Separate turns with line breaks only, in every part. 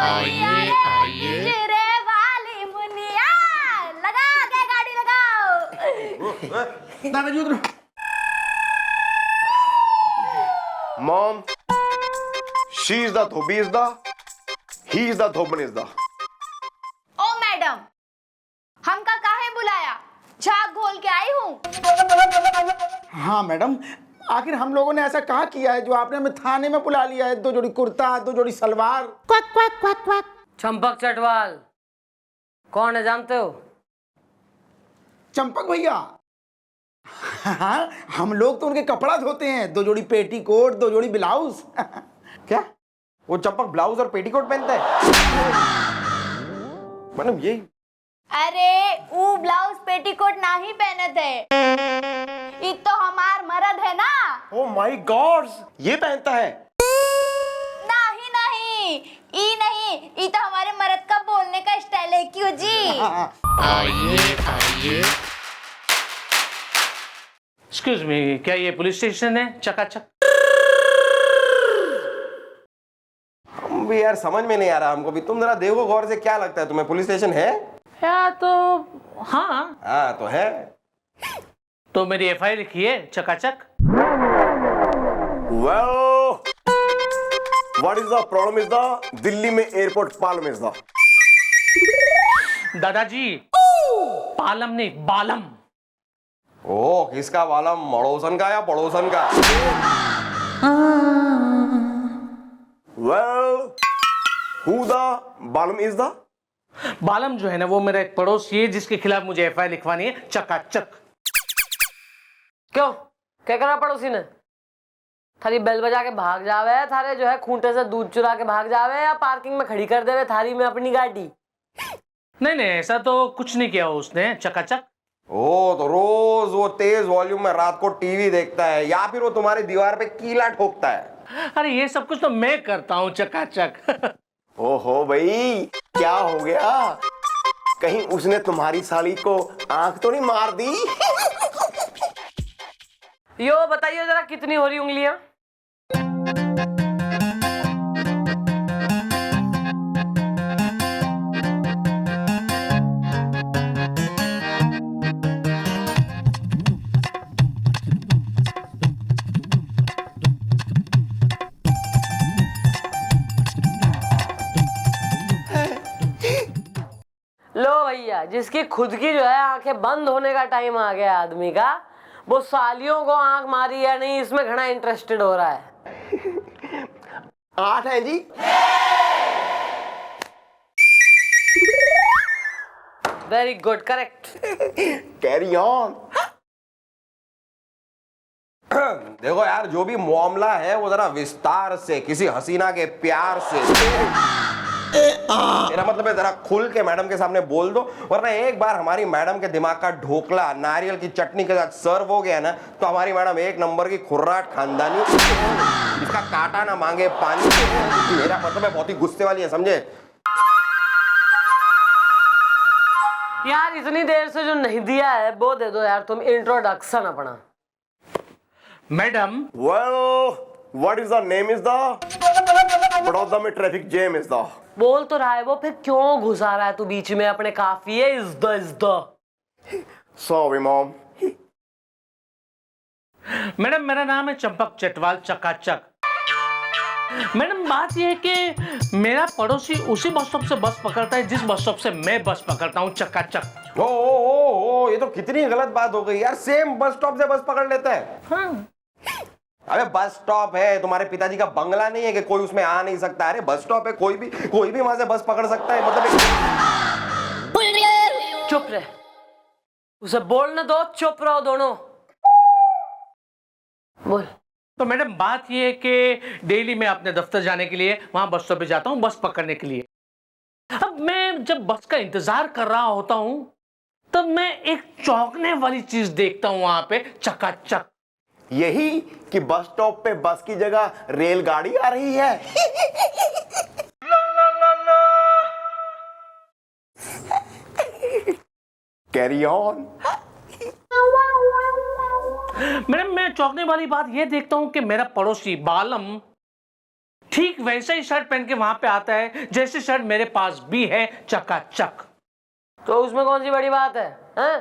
आइए आइए।
चिरे वाली मुनिया, लगा के गाड़ी लगाओ।
दादाजी उधर।
Mom, she is the dhobi is the, he is the dhoban is the.
ओ मैडम, हमका काहे बुलाया? झाग घोल के आई हूँ।
हाँ मैडम, आखिर हम लोगों ने ऐसा कहा किया है जो आपने हमें थाने में बुला लिया है? 2 जोड़ी कुर्ता, 2 जोड़ी सलवार। क्वक क्वक क्वक क्वक।
चंपक चटवाल कौन है जानते हो?
चंपक भैया। हाँ, हम लोग तो उनके कपड़ा धोते हैं। 2 जोड़ी पेटीकोट, 2 जोड़ी ब्लाउज।
क्या? वो चंपक ब्लाउज और पेटीकोट पहनता है? मैडम यही।
अरे वो ब्लाउज पेटीकोट ना ही पहने थे, ये तो हमार मर्द है ना।
Oh my God, ये पहनता है?
नहीं नहीं, ई नहीं, ई तो हमारे मर्द का बोलने का स्टाइल है। क्यों जी?
आइए आइए।
एक्सक्यूज मी, क्या ये पुलिस स्टेशन है? चकाचक।
हम भी यार समझ में नहीं आ रहा हमको भी। तुम जरा देखो गौर से, क्या लगता है तुम्हें पुलिस स्टेशन है?
या तो हाँ।
हाँ तो है।
तो मेरी एफआईआर लिखिए चकाचक।
Well, what is the problem is the Delhi में एयरपोर्ट पालम is the.
दादाजी, पालम नहीं बालम।
ओ किसका बालम? मड़ोसन का या पड़ोसन का? Well, who the बालम is the?
बालम जो है ना, वो मेरा एक पड़ोसी है जिसके खिलाफ मुझे एफआईआर लिखवानी है चकाचक।
क्यों क्या करा पड़ोसी ने? थारी बेल बजा के भाग जावे, थारे जो है खूंटे से दूध चुरा के भाग जावे, या पार्किंग में खड़ी कर देवे थारी में अपनी गाड़ी?
नहीं नहीं, ऐसा तो कुछ नहीं किया उसने चकाचक।
ओ तो रोज वो तेज वॉल्यूम में रात को टीवी देखता है, या फिर वो तुम्हारी दीवार पे कीला ठोकता है?
अरे ये सब कुछ तो मैं करता हूँ चकाचक।
ओहो भाई, क्या हो गया? कहीं उसने तुम्हारी साली को आंख तो नहीं मार दी?
यो बताइए जरा कितनी हो रही उंगलियां? लो भैया, जिसकी खुद की जो है आंखें बंद होने का टाइम आ गया आदमी का, वो सालियों को आंख मारी या नहीं इसमें घना इंटरेस्टेड हो रहा है।
8 है जी।
Very good, correct.
Carry on. देखो यार, जो भी मामला है वो जरा विस्तार से, किसी हसीना के प्यार से, मेरा मतलब है जरा खुल के मैडम के सामने बोल दो, वरना एक बार हमारी मैडम के दिमाग का ढोकला नारियल की चटनी के साथ सर्व हो गया ना, तो हमारी मैडम 1 नंबर की खुर्राट खानदानी, इसका काटा ना मांगे पानी। मेरा मतलब है बहुत ही गुस्से वाली है, समझे?
यार इतनी देर से जो नहीं दिया है वो दे दो यार तुम, इंट्रोडक्शन अपना।
Madam,
Well, what is the name is the? Baroda में ट्रैफिक जैम is the.
बोल तो रहा है वो, फिर क्यों घुसा रहा है तू बीच में अपने? काफी है is the.
Sorry mom.
Madam मेरा नाम है चंपक चटवाल चकाचक। मैडम बात यह है कि मेरा पड़ोसी उसी बस स्टॉप से बस पकड़ता है जिस बस स्टॉप से मैं बस पकड़ता हूँ चकाचक।
ओ, ये तो कितनी गलत बात हो गई यार। सेम बस स्टॉप से बस पकड़ लेता है।
हाँ।
अबे बस स्टॉप है, तुम्हारे पिताजी का बंगला नहीं है कि कोई उसमें आ नहीं सकता। अरे बस स्टॉप है, कोई भी वहां से बस पकड़ सकता है। मतलब
चुप रहे, उसे बोलने दो, चुप रहो दोनों। बोल।
तो मैडम बात यह है कि डेली मैं अपने दफ्तर जाने के लिए वहां बस स्टॉप पे जाता हूँ बस पकड़ने के लिए। अब मैं जब बस का इंतजार कर रहा होता हूँ तब मैं एक चौंकने वाली चीज देखता हूँ वहां पे चकाचक।
यही कि बस स्टॉप पे बस की जगह रेलगाड़ी आ रही है। Carry on.
मैडम मैं चौंकने वाली बात यह देखता हूं कि मेरा पड़ोसी बालम ठीक वैसा ही शर्ट पहन के वहां पे आता है जैसे शर्ट मेरे पास भी है, चकाचक।
तो उसमें कौन सी बड़ी बात है, हैं?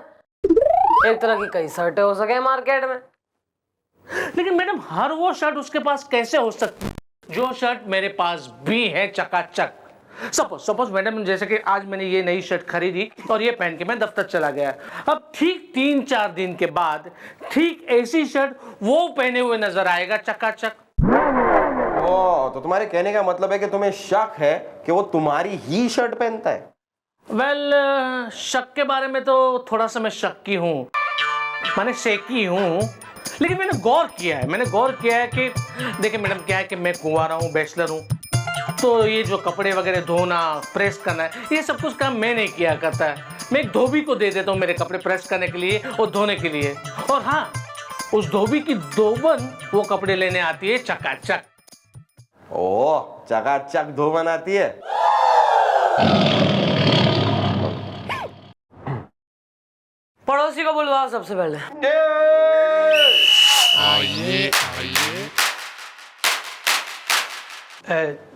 एक तरह की कई शर्टें हो सके मार्केट में।
लेकिन मैडम हर वो शर्ट उसके पास कैसे हो सकती जो शर्ट मेरे पास भी है, चकाचक। सपोज मैडम जैसे कि आज मैंने ये नई शर्ट खरीदी और ये पहन के मैं दफ्तर चला गया। अब ठीक 3-4 दिन के बाद ठीक ऐसी शर्ट वो पहने हुए नजर आएगा, चकाचक।
ओ, तो तुम्हारे कहने का मतलब है कि तुम्हें शक है कि वो तुम्हारी ही शर्ट पहनता है?
वेल, शक के बारे में तो थोड़ा सा मैं शक्की हूँ, मैंने शेकी हूँ, लेकिन मैंने गौर किया है कि देखिए मैडम क्या है कि मैं कुंवारा हूँ, बैचलर हूँ, तो ये जो कपड़े वगैरह धोना, प्रेस करना है, ये सब कुछ काम मैं नहीं किया करता है। मैं एक धोबी को दे देता हूँ मेरे कपड़े प्रेस करने के लिए और धोने के लिए। और हाँ, उस धोबी की धोबन वो कपड़े लेने आती है, चकाचक।
ओ, चकाचक धोबन आती है।
पड़ोसी को बुलवाओ सबसे पहले।
आइए आइए।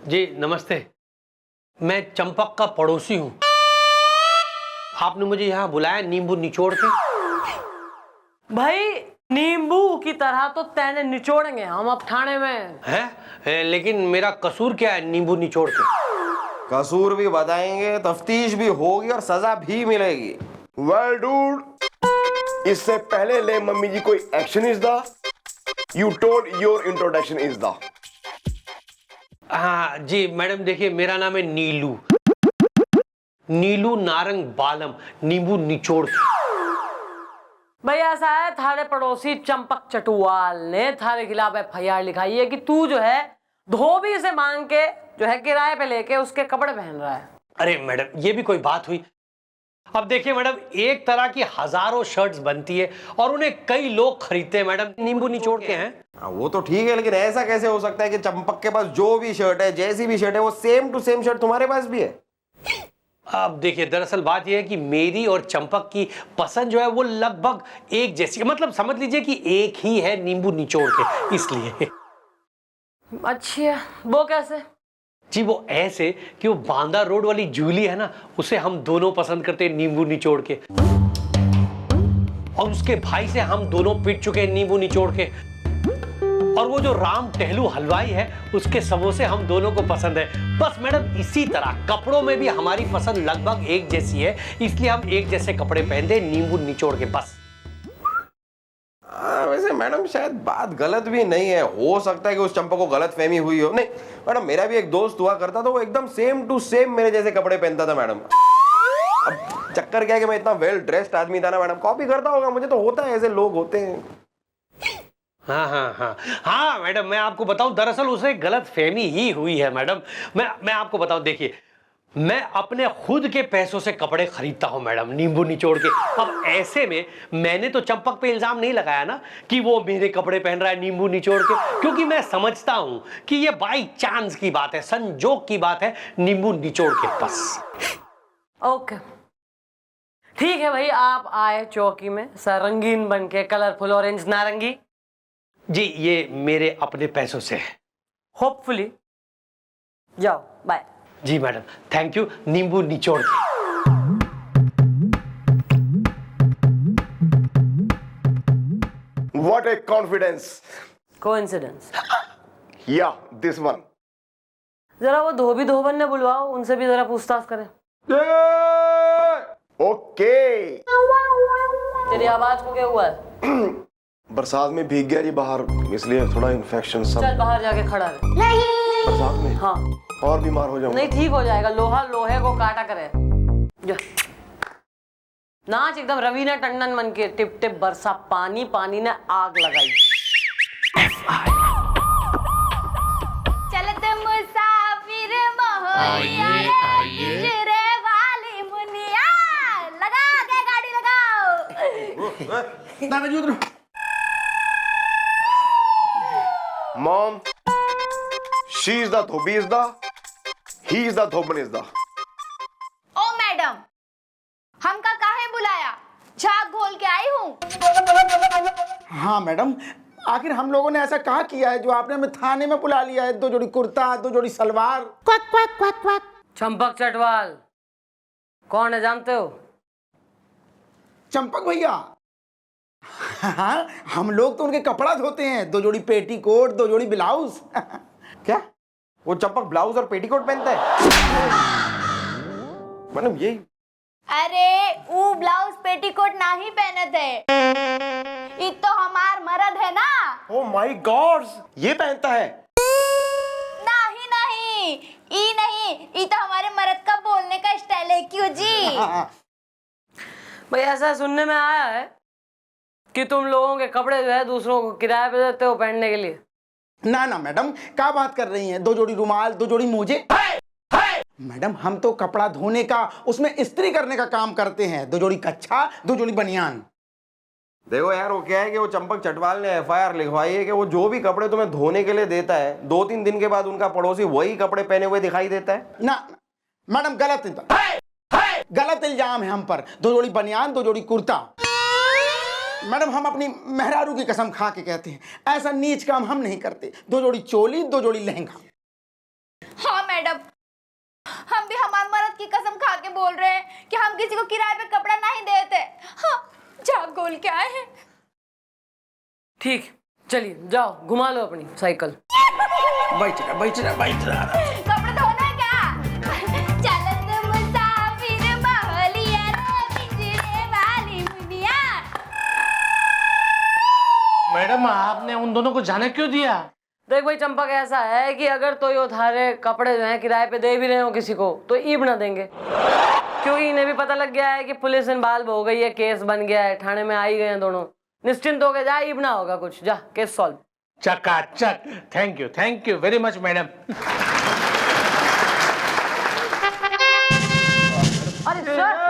जी नमस्ते, मैं चंपक का पड़ोसी हूँ। आपने मुझे यहाँ बुलाया नींबू निचोड़ के।
भाई नींबू की तरह तो तेने निचोड़ेंगे हम अब थाने में।
है लेकिन मेरा कसूर क्या है नींबू निचोड़ के?
कसूर भी बताएंगे, तफ्तीश भी होगी और सजा भी मिलेगी।
वेल डूड, इससे पहले ले मम्मी जी कोई action is the you told your introduction is the.
हाँ जी मैडम, देखिए मेरा नाम है नीलू, नीलू नारंग बालम, नींबू निचोड़ के।
भाई ऐसा है, थारे पड़ोसी चंपक चटुआल ने थारे खिलाफ FIR लिखाई है कि तू जो है धोबी से मांग के जो है किराए पे लेके उसके कपड़े पहन रहा है।
अरे मैडम ये भी कोई बात हुई? अब देखिए मैडम, एक तरह की हजारों शर्ट्स बनती है और उन्हें कई लोग खरीदते हैं मैडम, नींबू निचोड़ के हैं।
वो तो ठीक है, लेकिन ऐसा कैसे हो सकता है कि चंपक के पास जो भी शर्ट है, जैसी भी शर्ट है, वो सेम टू सेम शर्ट तुम्हारे पास भी है?
अब देखिए दरअसल बात यह है कि मेरी और चंपक की पसंद जो है वो लगभग एक जैसी है, मतलब समझ लीजिए कि एक ही है नींबू निचोड़ के, इसलिए।
अच्छा, वो कैसे?
जी वो ऐसे कि वो बांदा रोड वाली जूली है ना, उसे हम दोनों पसंद करते हैं नींबू निचोड़ के, और उसके भाई से हम दोनों पिट चुके हैं नींबू निचोड़ के, और वो जो राम टहलू हलवाई है उसके समोसे हम दोनों को पसंद है। बस मैडम इसी तरह कपड़ों में भी हमारी पसंद लगभग एक जैसी है, इसलिए हम एक जैसे कपड़े पहनते हैं नींबू निचोड़ के, बस।
वैसे मैडम शायद बात गलत भी नहीं है, हो सकता है कि उस चंपक को गलत फहमी हुई हो। नहीं मैडम, मेरा भी एक दोस्त हुआ करता था, वो एकदम सेम टू सेम मेरे जैसे कपड़े पहनता था मैडम। अब चक्कर क्या है कि मैं इतना वेल ड्रेस्ड आदमी था ना मैडम, कॉपी करता होगा, मुझे तो होता है, ऐसे लोग होते हैं।
हाँ मैडम, मैं आपको बताऊं, दरअसल उसे गलत फहमी ही हुई है मैडम। मैं आपको बताऊं, देखिए मैं अपने खुद के पैसों से कपड़े खरीदता हूं मैडम, नींबू निचोड़ के। अब ऐसे में मैंने तो चंपक पे इल्जाम नहीं लगाया ना कि वो मेरे कपड़े पहन रहा है नींबू निचोड़ के, क्योंकि मैं समझता हूं कि ये बाई चांस की बात है, संजोग की बात है, नींबू निचोड़ के, बस।
ओके ठीक है भाई, आप आए चौकी में सर रंगीन बन के, कलरफुल ऑरेंज नारंगी।
जी ये मेरे अपने पैसों से है।
होपफुली जाओ, बाय।
जी मैडम, थैंक यू, नींबू निचोड़ के।
What a confidence!
Coincidence.
Yeah, this one.
जरा वो धोबी धोबन ने बुलवाओ, उनसे भी जरा पूछताछ करें।
Okay.
तेरी आवाज को क्या हुआ है?
बरसात में भीग गया जी बाहर, इसलिए थोड़ा इन्फेक्शन सब।
चल बाहर जाके खड़ा रहे।
बरसात में
हाँ
और बीमार हो जाऊंगा।
नहीं, ठीक हो जाएगा, लोहा लोहे को काटा करे। जा नाच एकदम रवीना टंडन मन के, टिप टिप बरसा पानी, पानी ने आग लगाई।
चलत मुसाफिर मोहनिया
आइए, आइए।
रे वाली मुनिया, लगा के गाड़ी लगाओ।
दादाजी उधर।
Mom, she is the dhobi is the, he is the dhoban is the.
ओ मैडम, हमका काहे बुलाया? झाग घोल के आई हूँ।
हाँ मैडम, आखिर हम लोगों ने ऐसा कहा किया है जो आपने हमें थाने में बुला लिया है? 2 जोड़ी कुर्ता, 2 जोड़ी सलवार।
चंपक चटवाल कौन है जानते हो?
चंपक भैया? हाँ, हम लोग तो उनके कपड़ा धोते हैं। 2 जोड़ी पेटीकोट, 2 जोड़ी ब्लाउज।
क्या वो चंपक ब्लाउज और पेटीकोट पहनता है? मैडम यही।
अरे वो ब्लाउज पेटीकोट नहीं पहनत है, ये तो हमार मर्द है ना।
ओह माय गॉड, ये पहनता है?
नहीं नहीं, ई नहीं, ये तो हमारे मर्द का बोलने का स्टाइल है। क्यों जी?
भाई ऐसा सुनने में आया है कि तुम लोगों के कपड़े जो है दूसरों को किराए पे देते हो पहनने के लिए।
ना ना मैडम, क्या बात कर रही हैं? 2 जोड़ी रुमाल, 2 जोड़ी मोजे। मैडम हम तो कपड़ा धोने का, उसमें इस्त्री करने का काम करते हैं। 2 जोड़ी कच्छा, 2 जोड़ी बनियान।
देखो यार, वो क्या है कि वो चंपक चटवाल ने FIR लिखवाई है कि वो जो भी कपड़े तुम्हें धोने के लिए देता है 2-3 दिन के बाद उनका पड़ोसी वही कपड़े पहने हुए दिखाई देता है।
ना मैडम, गलत इल्जाम है हम पर। 2 जोड़ी बनियान, 2 जोड़ी कुर्ता। मैडम हम अपनी मेहरारू की कसम खा के कहते हैं, ऐसा नीच काम हम नहीं करते। 2 जोड़ी चोली, 2 जोड़ी लहंगा।
हाँ मैडम, हम भी हमारे मर्द की कसम खा के बोल रहे हैं कि हम किसी को किराए पे कपड़ा नहीं देते। हाँ, जा गोल के आए हैं।
ठीक, चलिए जाओ घुमा लो अपनी साइकिल।
बैठ रहा।
कपड़े धोना है क्या? चलत मुसाफिर बहलिया रे पिंजरे वाली मुनिया।
मैडम आपने उन दोनों को जाने क्यों दिया?
देख भाई चंपक, ऐसा है कि अगर तो ये थारे कपड़े जो हैं किराए पे दे भी रहे हो किसी को तो ईब ना देंगे, क्योंकि इन्हें भी पता लग गया है कि पुलिस इन्वॉल्व हो गई है, केस बन गया है, थाने में आ ही गए हैं दोनों। निश्चिंत हो गए, जा ईब ना होगा कुछ, जा केस सॉल्व।
चकाचक। Thank you very much madam.
अरे सर,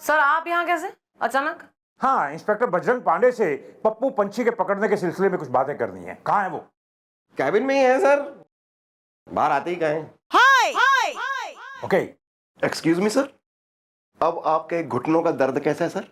सर आप यहाँ कैसे अचानक?
हाँ, इंस्पेक्टर बजरंग पांडे से पप्पू पंछी के पकड़ने के सिलसिले में कुछ बातें करनी है। कहाँ है वो?
कैबिन में ही है सर, बाहर आते ही कहें।
ओके।
एक्सक्यूज मी सर, अब आपके घुटनों का दर्द कैसा है सर?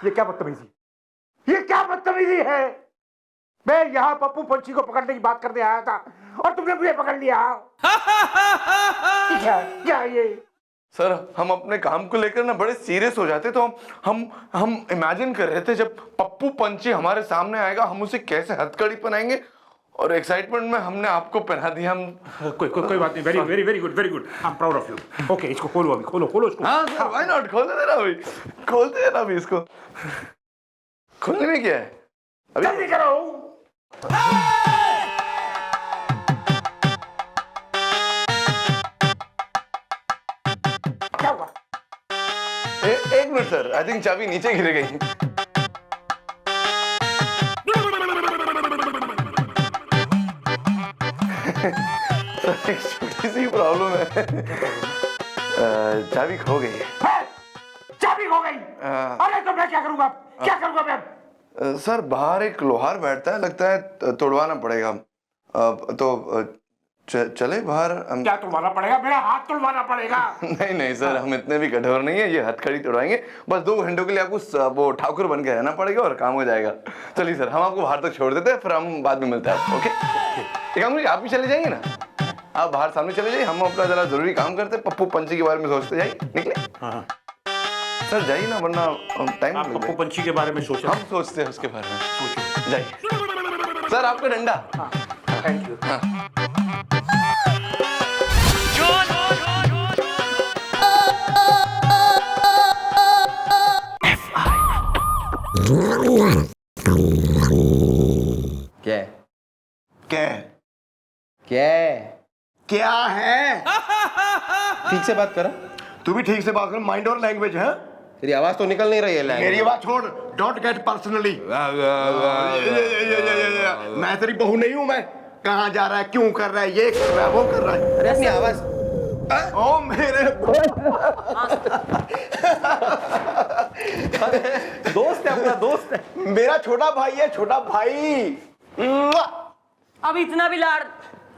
ये क्या बदतमीजी, ये क्या बदतमीजी है? मैं यहाँ पप्पू पंछी को पकड़ने की बात करने आया था और तुमने मुझे पकड़ लिया। क्या ये?
सर हम अपने काम को लेकर ना बड़े सीरियस हो जाते, तो हम इमेजिन कर रहे थे जब पप्पू पंछी हमारे सामने आएगा हम उसे कैसे हथकड़ी पहनाएंगे, और एक्साइटमेंट में हमने आपको पहना दिया। हम
कोई बात नहीं। Very good I am proud of you. Okay, इसको खोलो अभी, खोलो इसको।
हाँ सर, व्हाई नॉट, खोल देना अभी, खोलते हैं ना अभी इसको। खोलने में क्या है अभी?
जल्दी करो। क्या हुआ?
एक मिनट सर, आई थिंक चाबी नीचे गिर गई। एक छोटी सी प्रॉब्लम है, चाबी खो गई है।
चाबी खो गई? अरे तो मैं क्या करूंगा मैं?
सर बाहर एक लोहार बैठता है, लगता है तोड़वाना पड़ेगा। तो चले बाहर हम।
क्या तोड़वाना पड़ेगा? मेरा हाथ तोड़वाना पड़ेगा।
नहीं सर, हम इतने भी कठोर नहीं है, ये हथकड़ी तोड़वाएंगे। बस 2 घंटों के लिए आपको वो ठाकुर बन के रहना पड़ेगा और काम हो जाएगा। चलिए सर, हम आपको बाहर तक छोड़ देते हैं, फिर हम बाद में मिलते हैं। ओके, एक काम करिए, आप भी चले जाएंगे ना, आप बाहर सामने चले जाइए, हम अपना जरा जरूरी काम करते हैं। पप्पू पंछी के बारे में सोचते जाइए, निकले।
हाँ।
सर जाइए ना, वरना टाइम।
आप पप्पू पंछी के बारे में सोचो।
हम सोचते हैं उसके बारे में, सोचो जाइए। सर आपका डंडा।
Thank you.
क्या
क्या है?
ठीक से बात करो।
तू भी ठीक से बात कर, माइंड और लैंग्वेज है।
तेरी आवाज तो निकल नहीं रही है।
मेरी बात छोड़, डोंट गेट पर्सनली। मैं तेरी बहू नहीं हूं, मैं कहाँ जा रहा है, क्यों कर रहा है, ये कर रहा है, वो कर रहा है।
अरे अपनी आवाज।
ओ मेरे
दोस्त है, अपना दोस्त है।
मेरा छोटा भाई है, छोटा भाई। मुआ!
अब इतना भी लाड़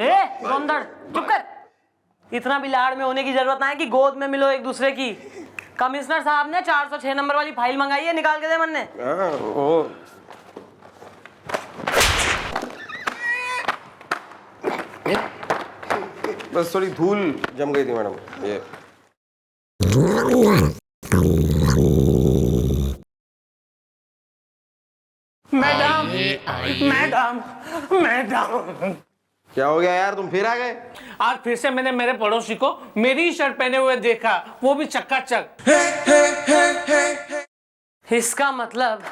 गोंदड़ चुप कर। इतना भी लाड़ में होने की जरूरत ना है कि गोद में मिलो एक दूसरे की। कमिश्नर साहब ने 406 नंबर वाली फाइल मंगाई है, निकाल के दे मन ने।
बस थोड़ी धूल जम गई थी मैडम, ये।
मैडम मैडम मैडम,
क्या हो गया यार, तुम फिर आ गए?
आज फिर से मैंने मेरे पड़ोसी को मेरी ही शर्ट पहने हुए देखा, वो भी चक्काचक।
इसका मतलब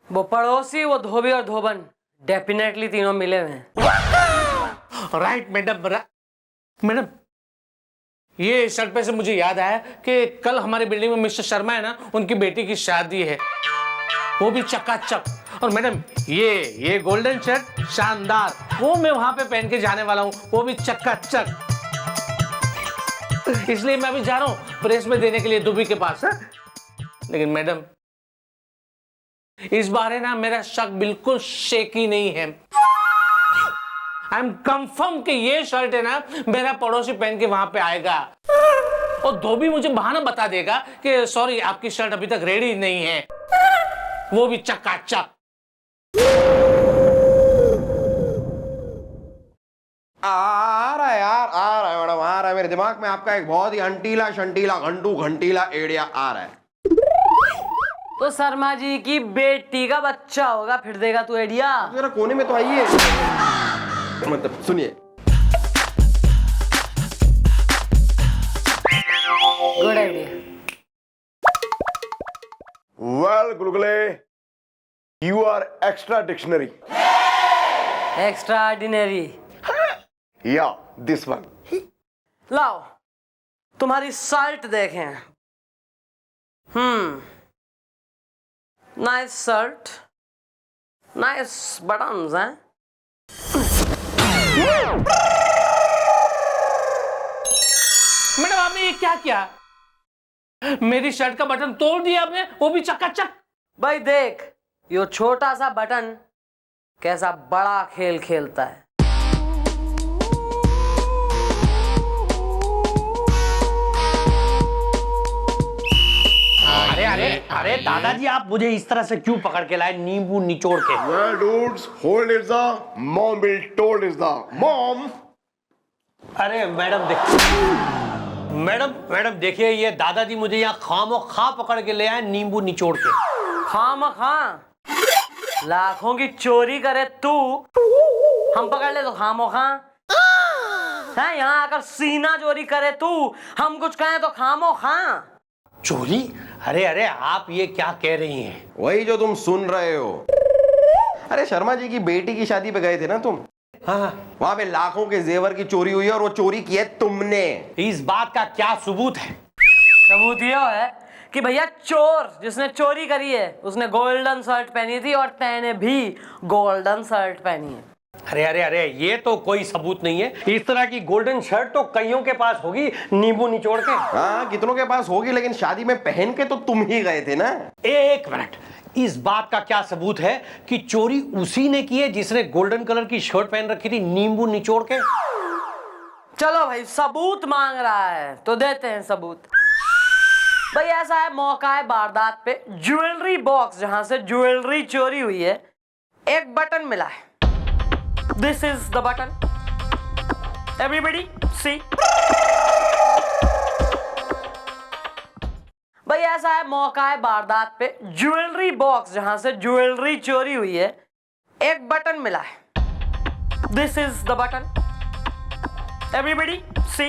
वो पड़ोसी, वो धोबी और धोबन डेफिनेटली तीनों मिले हुए हैं।
राइट मैडम, मैडम ये शर्ट पे से मुझे याद आया कि कल हमारी बिल्डिंग में मिस्टर शर्मा है ना, उनकी बेटी की शादी है, वो भी चकाचक। और मैडम ये गोल्डन शर्ट शानदार, वो मैं वहां पे पहन के जाने वाला हूँ, वो भी चकाचक। इसलिए मैं अभी जा रहा हूँ प्रेस में देने के लिए दुबी के पास है। लेकिन मैडम इस बार है ना, मेरा शक बिल्कुल शेकी नहीं है। आई एम कंफर्म कि ये शर्ट है ना, मेरा पड़ोसी पहन के वहां पे आएगा और धोबी मुझे बहाना बता देगा कि सॉरी आपकी शर्ट अभी तक रेडी नहीं है, वो भी चकाचक।
आ रहा है यार, आ रहा है मैडम, आ रहा है। मेरे दिमाग में आपका एक बहुत ही अंटीला शंटीला घंटू घंटीला एडिया आ रहा है।
तो शर्मा जी की बेटी का बच्चा होगा, फिर देगा तू आइडिया।
जरा कोने में तो आइए, मतलब सुनिए।
Good idea.
Well Gulgule, you are extra dictionary.
Extraordinary.
या दिस वन।
लाओ तुम्हारी शर्ट देखें। नाइस शर्ट, नाइस बटन्स हैं।
मैडम आपने ये क्या किया? मेरी शर्ट का बटन तोड़ दिया आपने, वो भी चकाचक।
भाई देख, यो छोटा सा बटन कैसा बड़ा खेल खेलता है।
अरे अरे अरे दादाजी, आप मुझे इस तरह से क्यों पकड़ के लाए, नींबू निचोड़ के?
Well, dudes, hold is the mom will told is the mom.
अरे मैडम मैडम देखिए, ये दादाजी मुझे यहाँ खामोखा पकड़ के ले आए नींबू निचोड़ के।
खामखा लाखों की चोरी करे तू, हम पकड़ ले तो खामोखा है। यहाँ आकर सीना चोरी करे तू, हम कुछ कहें तो खामोखा।
चोरी? अरे अरे आप ये क्या कह रही हैं?
वही जो तुम सुन रहे हो। अरे शर्मा जी की बेटी की शादी पे गए थे ना तुम?
हाँ,
वहां पे लाखों के जेवर की चोरी हुई है और वो चोरी की है तुमने।
इस बात का क्या सबूत है?
सबूत ये है कि भैया चोर जिसने चोरी करी है उसने गोल्डन शर्ट पहनी थी और तैने भी गोल्डन शर्ट पहनी है।
अरे अरे अरे, ये तो कोई सबूत नहीं है। इस तरह की गोल्डन शर्ट तो कईयों के पास होगी नींबू निचोड़ के।
हाँ, कितनों के पास होगी, लेकिन शादी में पहन के तो तुम ही गए थे ना।
एक मिनट, इस बात का क्या सबूत है कि चोरी उसी ने की है जिसने गोल्डन कलर की शर्ट पहन रखी थी नींबू निचोड़ के?
चलो भाई, सबूत मांग रहा है तो देते हैं सबूत। भाई ऐसा है, मौका है वारदात पे, ज्वेलरी बॉक्स जहां से ज्वेलरी चोरी हुई है, एक बटन मिला है। This is the button, everybody see. भाई ऐसा है, मौका है वारदात पे, ज्वेलरी बॉक्स जहां से ज्वेलरी चोरी हुई है, एक बटन मिला है। This is the button, everybody see.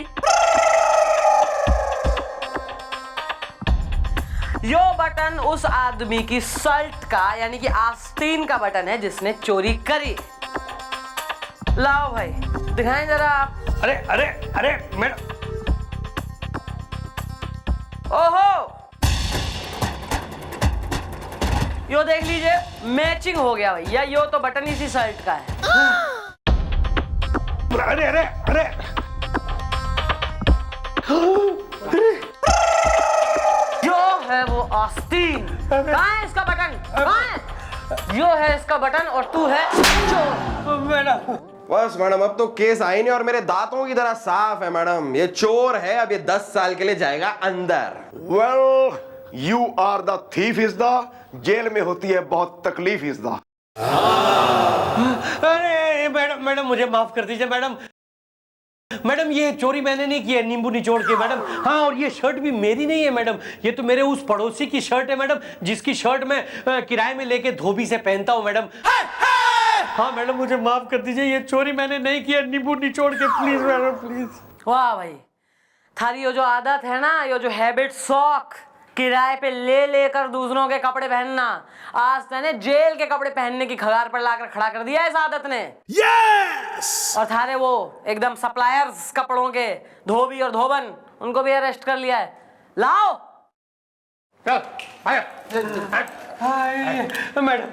यो बटन उस आदमी की शर्ट का यानी कि आस्तीन का बटन है जिसने चोरी करी। लाओ भाई दिखाएं जरा आप।
अरे अरे अरे मैं,
ओहो, यो देख लीजिए, मैचिंग हो गया भैया। यो तो बटन इसी शर्ट का है।
अरे अरे अरे
जो है वो आस्तीन। कहाँ है इसका बटन? कहाँ है? यो है इसका बटन और तू है चोर।
मैडम
बस मैडम, अब तो केस आई नहीं और मेरे दांतों की तरह साफ है मैडम। ये चोर है, अब ये 10 साल के लिए जाएगा अंदर।
Well you are the thief is the, jail में होती है बहुत तकलीफ इज द।
अरे मैडम मैडम मुझे माफ कर दीजिए मैडम। मैडम ये चोरी मैंने नहीं की है नींबू निचोड़ के मैडम। हाँ, और ये शर्ट भी मेरी नहीं है मैडम, ये तो मेरे उस पड़ोसी की शर्ट है मैडम, जिसकी शर्ट मैं किराए में लेके धोबी से पहनता हूँ मैडम। हाँ मैडम मुझे माफ कर दीजिए, ये चोरी मैंने नहीं की है नींबू निचोड़ के, प्लीज मैडम प्लीज।
वाह भाई, थारी ये जो आदत है ना, ये जो हैबिट, शौक, किराए पे ले लेकर दूसरों के कपड़े पहनना, आज तूने जेल के कपड़े पहनने की कगार पर लाकर खड़ा कर दिया इस आदत ने। यस! और थारे वो एकदम सप्लायर्स कपड़ों के धोबी और धोबन, उनको भी अरेस्ट कर लिया है। लाओ
मैडम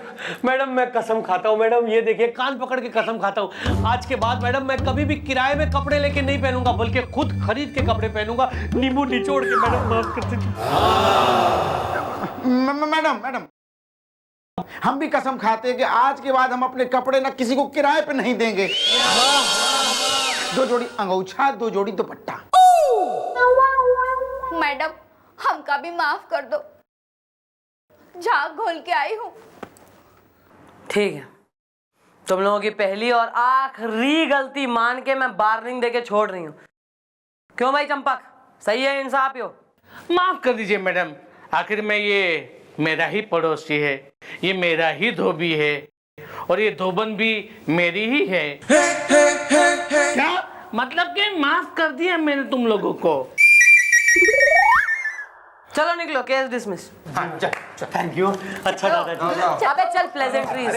मैडम मैं कसम खाता हूँ मैडम, ये देखिए कान पकड़ के कसम खाता हूँ, आज के बाद मैडम मैं कभी भी किराए में कपड़े लेके नहीं पहनूंगा, बल्कि खुद खरीद के कपड़े पहनूंगा नींबू निचोड़ के। मैडम माफ कर दीजिए।
मैडम मैडम, हम भी कसम खाते हैं कि आज के बाद हम अपने कपड़े ना किसी को किराए पे नहीं देंगे। 2 जोड़ी अंगूछा, 2 जोड़ी दुपट्टा।
मैडम हमका भी माफ कर दो, झाग घोल के आई हूँ।
ठीक है, तुम लोगों की पहली और आखिरी गलती मान के मैं वार्निंग देके छोड़ रही हूँ। क्यों भाई चंपक, सही है इंसाफ यो?
माफ कर दीजिए मैडम, आखिर में ये मेरा ही पड़ोसी है, ये मेरा ही धोबी है और ये धोबन भी मेरी ही है। क्या मतलब कि माफ कर दिया मैंने तुम लोगों को।
चलो निकलो, केस डिसमिस।
Thank you. अच्छा दादाजी।
अबे चल pleasantries.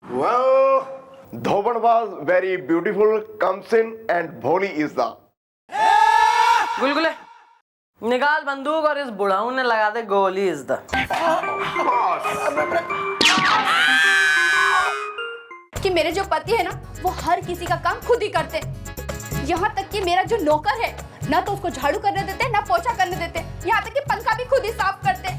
Well Dhoban was very beautiful, comes in and Bholi is the.
Gulgule निकाल बंदूक और इस बुढ़ाऊ ने लगा दे गोली इज द।
कि मेरे जो पति है ना, वो हर किसी का काम खुद ही करते, यहाँ तक कि मेरा जो नौकर है ना तो उसको झाड़ू करने देते, ना पोछा करने देते, यहाँ तक कि पंखा भी खुद ही साफ करते,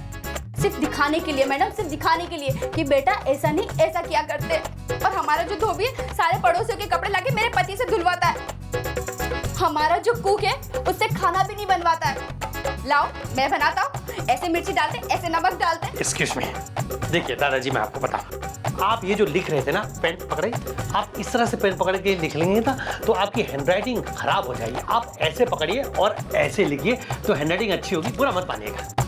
सिर्फ दिखाने के लिए मैडम, सिर्फ दिखाने के लिए कि बेटा ऐसा नहीं ऐसा किया करते। और हमारा जो धोबी है सारे पड़ोसियों के कपड़े लाके मेरे पति से धुलवाता है। हमारा जो कुक है उससे खाना भी नहीं बनवाता है। लाओ मैं बनाता हूँ, ऐसे मिर्ची डालते, ऐसे नमक डालते।
एक्सक्यूज मी, देखिए दादाजी मैं आपको बता, आप ये जो लिख रहे थे ना, पेन पकड़े, आप इस तरह से पेन पकड़ के लिख लेंगे ना तो आपकी हैंडराइटिंग खराब हो जाएगी। आप ऐसे पकड़िए और ऐसे लिखिए तो हैंडराइटिंग अच्छी होगी, बुरा मत मानिएगा।